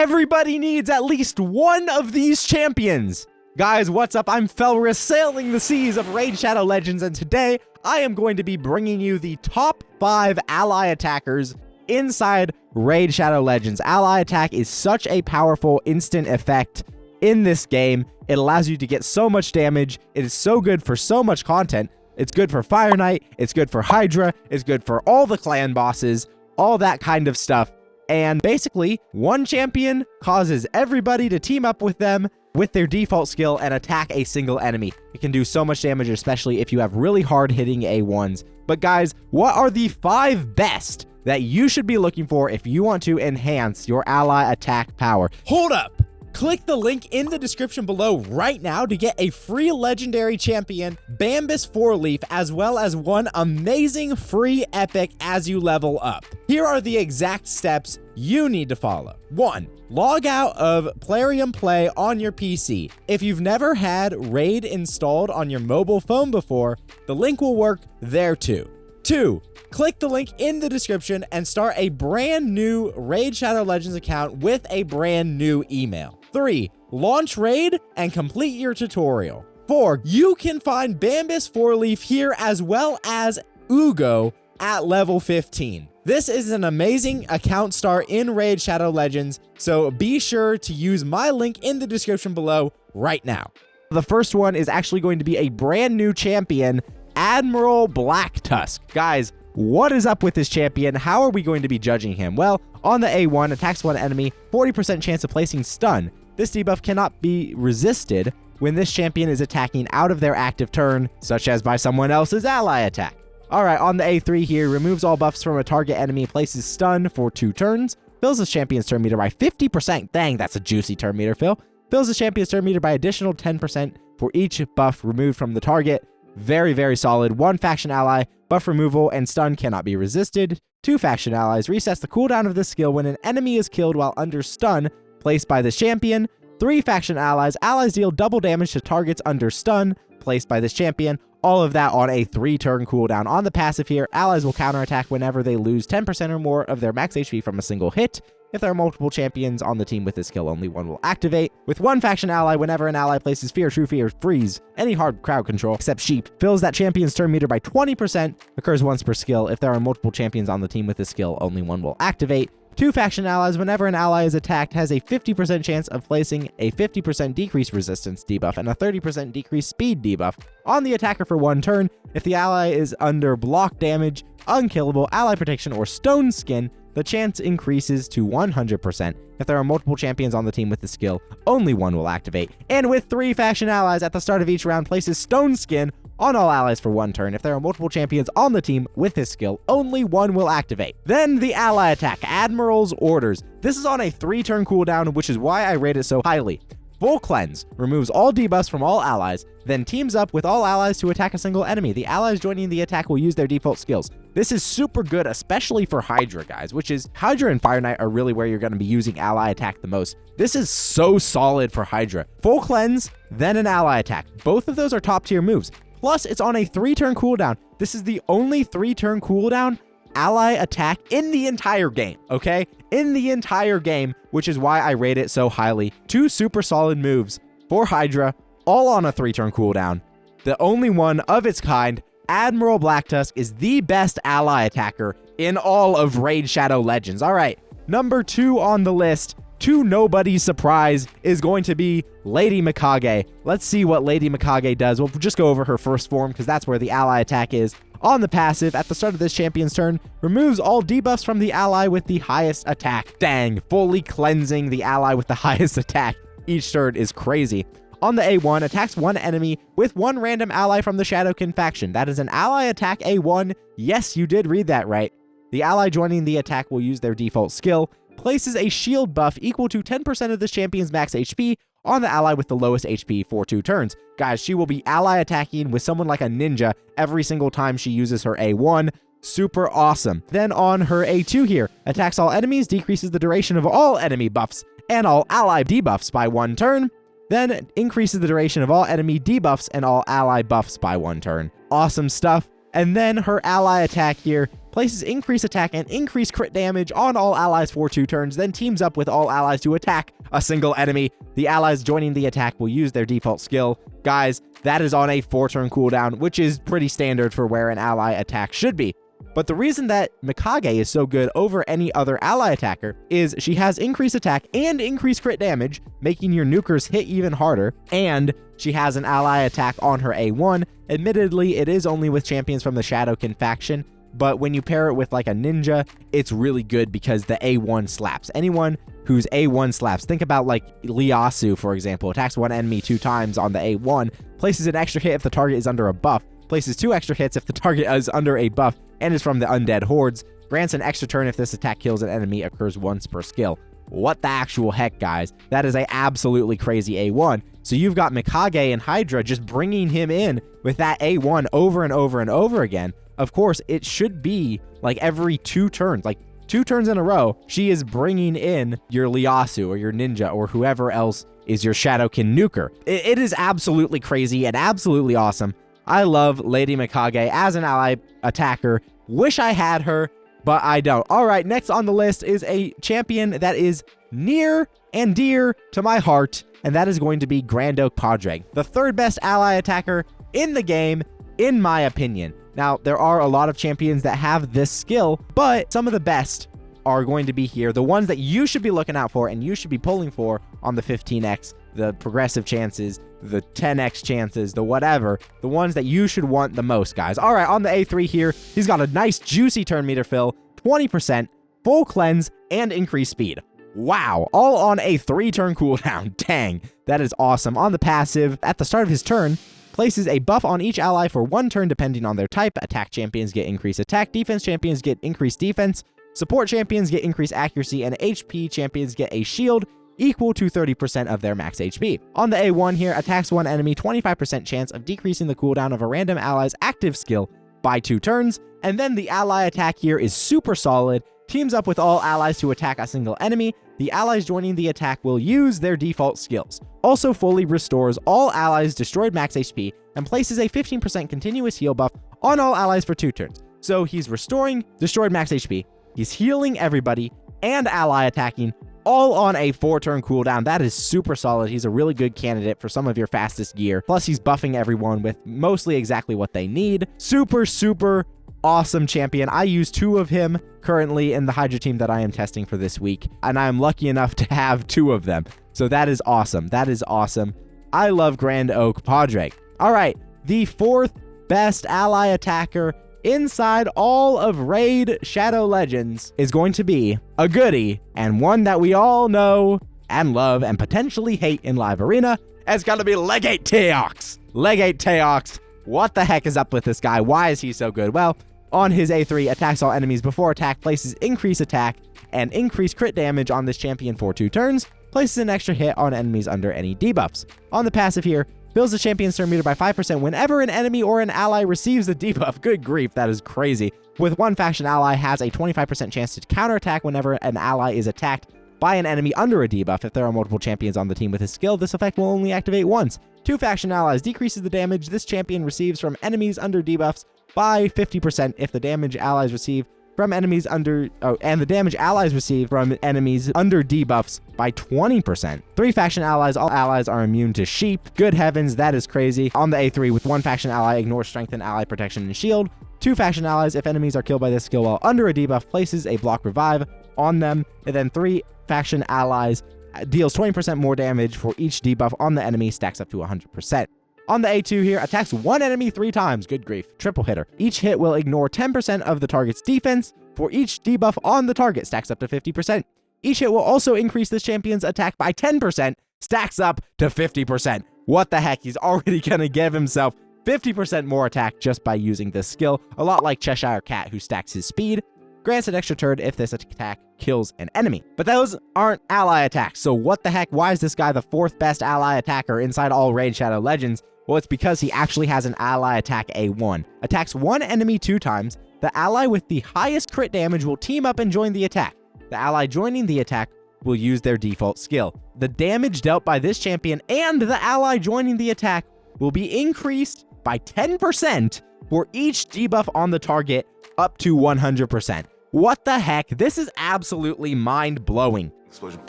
Everybody needs at least one of these champions. Guys, what's up? I'm Felrus, sailing the seas of Raid Shadow Legends, and today I am going to be bringing you the top 5 ally attackers inside Raid Shadow Legends. Ally attack is such a powerful instant effect in this game. It allows you to get so much damage. It is so good for so much content. It's good for Fire Knight, it's good for Hydra, it's good for all the clan bosses, all that kind of stuff. And basically, one champion causes everybody to team up with them with their default skill and attack a single enemy. It can do so much damage, especially if you have really hard-hitting A1s. But guys, what are the 5 best that you should be looking for if you want to enhance your ally attack power? Hold up! Click the link in the description below right now to get a free legendary champion, Bambus 4-leaf, as well as one amazing free epic as you level up. Here are the exact steps you need to follow. 1. Log out of Plarium Play on your PC. If you've never had Raid installed on your mobile phone before, the link will work there too. 2. Click the link in the description and start a brand new Raid Shadow Legends account with a brand new email. 3. Launch Raid and complete your tutorial. 4. You can find Bambus 4-leaf here as well as Ugo at level 15. This is an amazing account start in Raid Shadow Legends, so be sure to use my link in the description below right now. The first one is actually going to be a brand new champion, Admiral Black Tusk. Guys, what is up with this champion? How are we going to be judging him? Well, on the A1, attacks one enemy, 40% chance of placing stun. This debuff cannot be resisted when this champion is attacking out of their active turn, such as by someone else's ally attack. Alright, on the A3 here, removes all buffs from a target enemy, places stun for 2 turns, fills this champion's turn meter by 50%. Dang, that's a juicy turn meter fill. Fills the champion's turn meter by additional 10% for each buff removed from the target. Very, very solid. 1 faction ally, buff removal and stun cannot be resisted. 2 faction allies, resets the cooldown of this skill when an enemy is killed while under stun placed by this champion. 3 faction allies, allies deal double damage to targets under stun placed by this champion. All of that on a 3-turn cooldown. On the passive here, allies will counterattack whenever they lose 10% or more of their max HP from a single hit. If there are multiple champions on the team with this skill, only one will activate. With 1 faction ally, whenever an ally places Fear, True Fear, Freeze, any hard crowd control except Sheep, fills that champion's turn meter by 20%, occurs once per skill. If there are multiple champions on the team with this skill, only one will activate. 2 faction allies, whenever an ally is attacked, has a 50% chance of placing a 50% decreased resistance debuff and a 30% decreased speed debuff on the attacker for 1 turn. If the ally is under block damage, unkillable, ally protection, or stone skin, the chance increases to 100%. If there are multiple champions on the team with the skill, only one will activate. And with 3 faction allies, at the start of each round, places stone skin on all allies for 1 turn. If there are multiple champions on the team with this skill, only one will activate. Then the ally attack, Admiral's Orders. This is on a 3-turn cooldown, which is why I rate it so highly. Full Cleanse removes all debuffs from all allies, then teams up with all allies to attack a single enemy. The allies joining the attack will use their default skills. This is super good, especially for Hydra, guys, which is Hydra and Fire Knight are really where you're going to be using ally attack the most. This is so solid for Hydra. Full Cleanse, then an ally attack. Both of those are top tier moves. Plus, it's on a 3-turn cooldown. This is the only 3-turn cooldown ally attack in the entire game, okay? In the entire game, which is why I rate it so highly. 2 super solid moves for Hydra, all on a 3-turn cooldown. The only one of its kind, Admiral Black Tusk, is the best ally attacker in all of Raid Shadow Legends. All right, number 2 on the list, to nobody's surprise, is going to be Lady Mikage. Let's see what Lady Mikage does. We'll just go over her first form because that's where the ally attack is. On the passive, at the start of this champion's turn, removes all debuffs from the ally with the highest attack. Dang, fully cleansing the ally with the highest attack each turn is crazy. On the A1, attacks 1 enemy with 1 random ally from the Shadowkin faction. That is an ally attack A1. Yes, you did read that right. The ally joining the attack will use their default skill, places a shield buff equal to 10% of this champion's max HP on the ally with the lowest HP for 2 turns. Guys, she will be ally attacking with someone like a ninja every single time she uses her A1. Super awesome. Then on her A2 here, attacks all enemies, decreases the duration of all enemy buffs and all ally debuffs by 1 turn. Then increases the duration of all enemy debuffs and all ally buffs by 1 turn. Awesome stuff. And then her ally attack here places increased attack and increased crit damage on all allies for 2 turns, then teams up with all allies to attack a single enemy. The allies joining the attack will use their default skill. Guys, that is on a 4-turn cooldown, which is pretty standard for where an ally attack should be. But the reason that Mikage is so good over any other ally attacker is she has increased attack and increased crit damage, making your nukers hit even harder, and she has an ally attack on her A1. Admittedly, it is only with champions from the Shadowkin faction, but when you pair it with like a ninja, it's really good because the A1 slaps. Anyone whose A1 slaps, think about like Ieyasu, for example, attacks one enemy 2 times on the A1, places an extra hit if the target is under a buff, places 2 extra hits if the target is under a buff, and is from the undead hordes, grants an extra turn if this attack kills an enemy, occurs once per skill. What the actual heck, guys? That is a absolutely crazy A1. So you've got Mikage and Hydra just bringing him in with that A1 over and over and over again. Of course, it should be like every 2 turns, like 2 turns in a row, she is bringing in your Ieyasu or your ninja or whoever else is your Shadowkin nuker. It is absolutely crazy and absolutely awesome. I love Lady Mikage as an ally attacker. Wish I had her, but I don't. All right, next on the list is a champion that is near and dear to my heart, and that is going to be Grand Oak Padraig, the 3rd best ally attacker in the game, in my opinion. Now, there are a lot of champions that have this skill, but some of the best are going to be here. The ones that you should be looking out for and you should be pulling for on the 15x, the progressive chances, the 10x chances, the whatever, the ones that you should want the most, guys. All right, on the A3 here, he's got a nice juicy turn meter fill, 20%, full cleanse, and increased speed. Wow, all on a 3-turn cooldown. Dang, that is awesome. On the passive, at the start of his turn, places a buff on each ally for 1 turn depending on their type. Attack champions get increased attack, defense champions get increased defense, support champions get increased accuracy, and HP champions get a shield equal to 30% of their max HP. On the A1 here, attacks one enemy, 25% chance of decreasing the cooldown of a random ally's active skill by 2 turns. And then the ally attack here is super solid, teams up with all allies to attack a single enemy. The allies joining the attack will use their default skills. Also fully restores all allies destroyed max HP and places a 15% continuous heal buff on all allies for 2 turns. So he's restoring destroyed max HP, he's healing everybody, and ally attacking, all on a 4-turn cooldown. That is super solid. He's a really good candidate for some of your fastest gear. Plus, he's buffing everyone with mostly exactly what they need. Super, super awesome champion. I use 2 of him currently in the Hydra team that I am testing for this week, and I am lucky enough to have 2 of them. So that is awesome. That is awesome. I love Grand Oak Padraig. All right, the 4th best ally attacker inside all of Raid Shadow Legends is going to be a goodie, and one that we all know and love and potentially hate in Live Arena. It's got to be Legate Teox. Legate Teox. What the heck is up with this guy? Why is he so good? Well, on his A3, attacks all enemies before attack, places increased attack and increased crit damage on this champion for 2 turns, places an extra hit on enemies under any debuffs. On the passive here, fills the champion's turn meter by 5% whenever an enemy or an ally receives a debuff. Good grief, that is crazy. With one faction ally has a 25% chance to counterattack whenever an ally is attacked by an enemy under a debuff. If there are multiple champions on the team with his skill, this effect will only activate once. 2 faction allies decreases the damage this champion receives from enemies under debuffs by 50% if the damage allies receive from enemies under and the damage allies receive from enemies under debuffs by 20%. 3 faction allies, all allies are immune to sheep. Good heavens, that is crazy. On the A3, with 1 faction ally, ignores strength and ally protection and shield. 2 faction allies, if enemies are killed by this skill while under a debuff, places a block revive on them. And then 3 faction allies deals 20% more damage for each debuff on the enemy, stacks up to 100%. On the A2 here, attacks one enemy 3 times. Good grief. Triple hitter. Each hit will ignore 10% of the target's defense. For each debuff on the target, stacks up to 50%. Each hit will also increase this champion's attack by 10%, stacks up to 50%. What the heck? He's already going to give himself 50% more attack just by using this skill. A lot like Cheshire Cat, who stacks his speed. Grants an extra turn if this attack kills an enemy. But those aren't ally attacks. So what the heck? Why is this guy the 4th best ally attacker inside all Raid Shadow Legends? Well, it's because he actually has an ally attack A1. Attacks one enemy 2 times. The ally with the highest crit damage will team up and join the attack. The ally joining the attack will use their default skill. The damage dealt by this champion and the ally joining the attack will be increased by 10% for each debuff on the target up to 100%. What the heck? This is absolutely mind-blowing. Explosion.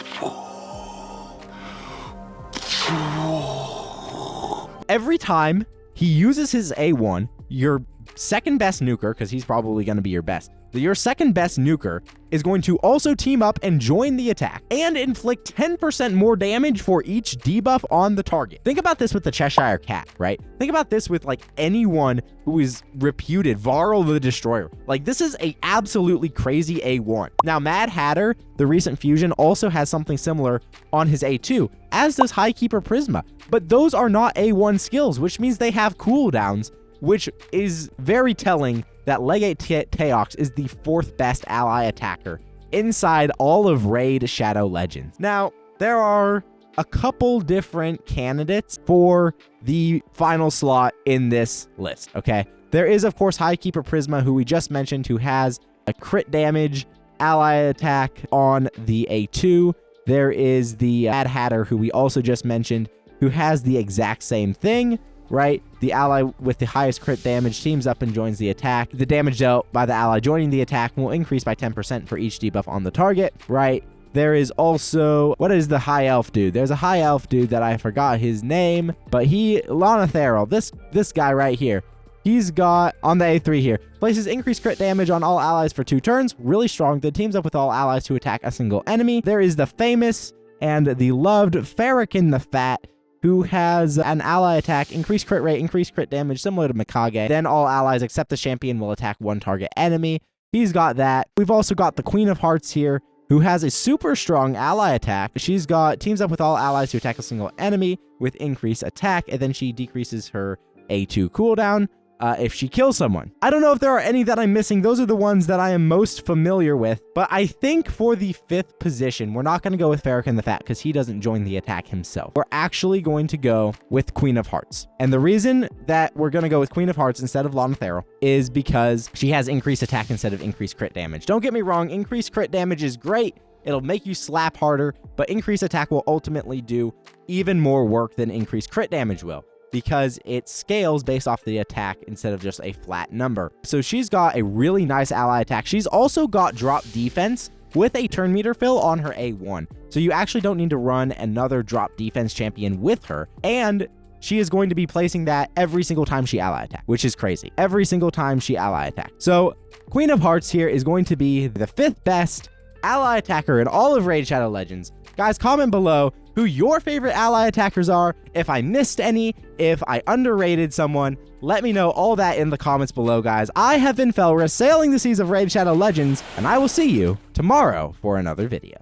Every time he uses his A1, your second best nuker, because he's probably going to be your best, your second best nuker is going to also team up and join the attack and inflict 10% more damage for each debuff on the target. Think about this with the Cheshire Cat, right? Think about this with like anyone who is reputed Varl the Destroyer. Like, this is a absolutely crazy A1. Now, Mad Hatter, the recent fusion, also has something similar on his A2, as does Highkeeper Prisma. But those are not A1 skills, which means they have cooldowns, which is very telling that Legate Teox is the 4th best ally attacker inside all of Raid Shadow Legends. Now, there are a couple different candidates for the final slot in this list, okay? There is, of course, Highkeeper Prisma, who we just mentioned, who has a crit damage ally attack on the A2. There is the Mad Hatter, who we also just mentioned, who has the exact same thing, right? The ally with the highest crit damage teams up and joins the attack. The damage dealt by the ally joining the attack will increase by 10% for each debuff on the target, right? There is also, what is the high elf dude? There's a high elf dude that I forgot his name, but Lonatheral, this guy right here, he's got, on the A3 here, places increased crit damage on all allies for 2 turns. Really strong. That teams up with all allies to attack a single enemy. There is the famous and the loved Farrakhan the Fat, who has an ally attack, increased crit rate, increased crit damage, similar to Mikage. Then all allies except the champion will attack 1 target enemy. He's got that. We've also got the Queen of Hearts here, who has a super strong ally attack. She's got teams up with all allies to attack a single enemy with increased attack, and then she decreases her A2 cooldown if she kills someone. I don't know if there are any that I'm missing. Those are the ones that I am most familiar with, but I think for the 5th position, we're not going to go with Farrakhan the Fat because he doesn't join the attack himself. We're actually going to go with Queen of Hearts. And the reason that we're going to go with Queen of Hearts instead of Lonatheral is because she has increased attack instead of increased crit damage. Don't get me wrong, increased crit damage is great. It'll make you slap harder, but increased attack will ultimately do even more work than increased crit damage will, because it scales based off the attack instead of just a flat number. So she's got a really nice ally attack. She's also got drop defense with a turn meter fill on her A1. So you actually don't need to run another drop defense champion with her. And she is going to be placing that every single time she ally attack, which is crazy. Every single time she ally attack. So Queen of Hearts here is going to be the 5th best ally attacker in all of Raid Shadow Legends. Guys, comment below who your favorite ally attackers are. If I missed any, if I underrated someone, let me know all that in the comments below, guys. I have been Felrus, sailing the seas of Raid Shadow Legends, and I will see you tomorrow for another video.